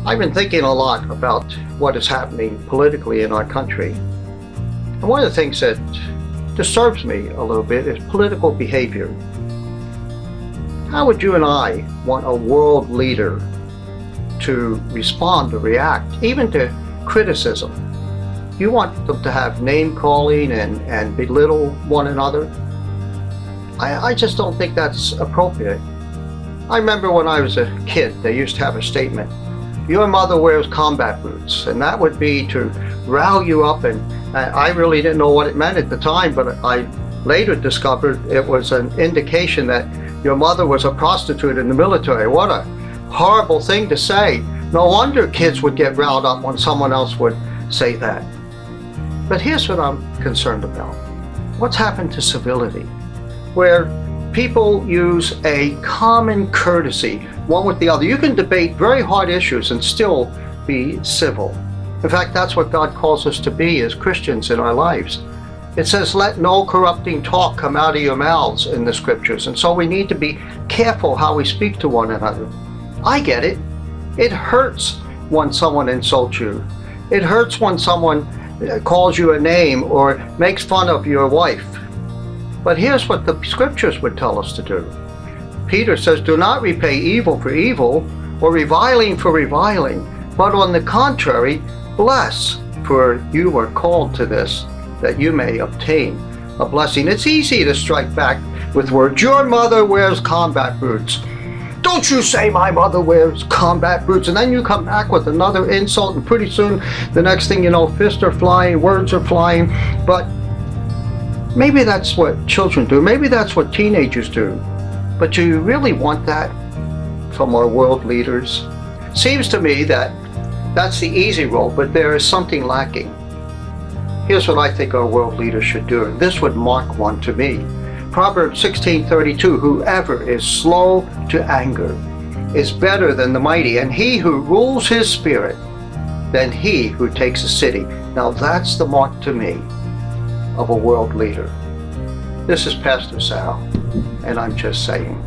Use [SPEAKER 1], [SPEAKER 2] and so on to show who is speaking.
[SPEAKER 1] I've been thinking a lot about what is happening politically in our country. And one of the things that disturbs me a little bit is political behavior. How would you and I want a world leader to respond, to react, even to criticism? You want them to have name calling and belittle one another? I just don't think that's appropriate. I remember when I was a kid, they used to have a statement, "Your mother wears combat boots," and that would be to rile you up, and I really didn't know what it meant at the time, but I later discovered it was an indication that your mother was a prostitute in the military. What a horrible thing to say. No wonder kids would get riled up when someone else would say that. But here's what I'm concerned about. What's happened to civility? Where people use a common courtesy, one with the other. You can debate very hard issues and still be civil. In fact, that's what God calls us to be as Christians in our lives. It says, "Let no corrupting talk come out of your mouths" in the scriptures. And so we need to be careful how we speak to one another. I get it. It hurts when someone insults you. It hurts when someone calls you a name or makes fun of your wife. But here's what the scriptures would tell us to do. Peter says, "Do not repay evil for evil or reviling for reviling, but on the contrary, bless, for you were called to this, that you may obtain a blessing." It's easy to strike back with words. "Your mother wears combat boots." "Don't you say my mother wears combat boots." And then you come back with another insult, and pretty soon, the next thing you know, fists are flying, words are flying. But maybe that's what children do. Maybe that's what teenagers do. But do you really want that from our world leaders? Seems to me that that's the easy role, but there is something lacking. Here's what I think our world leaders should do, and this would mark one to me. Proverbs 16:32, "Whoever is slow to anger is better than the mighty, and he who rules his spirit than he who takes a city." Now that's the mark to me of a world leader. This is Pastor Sal, and I'm just saying.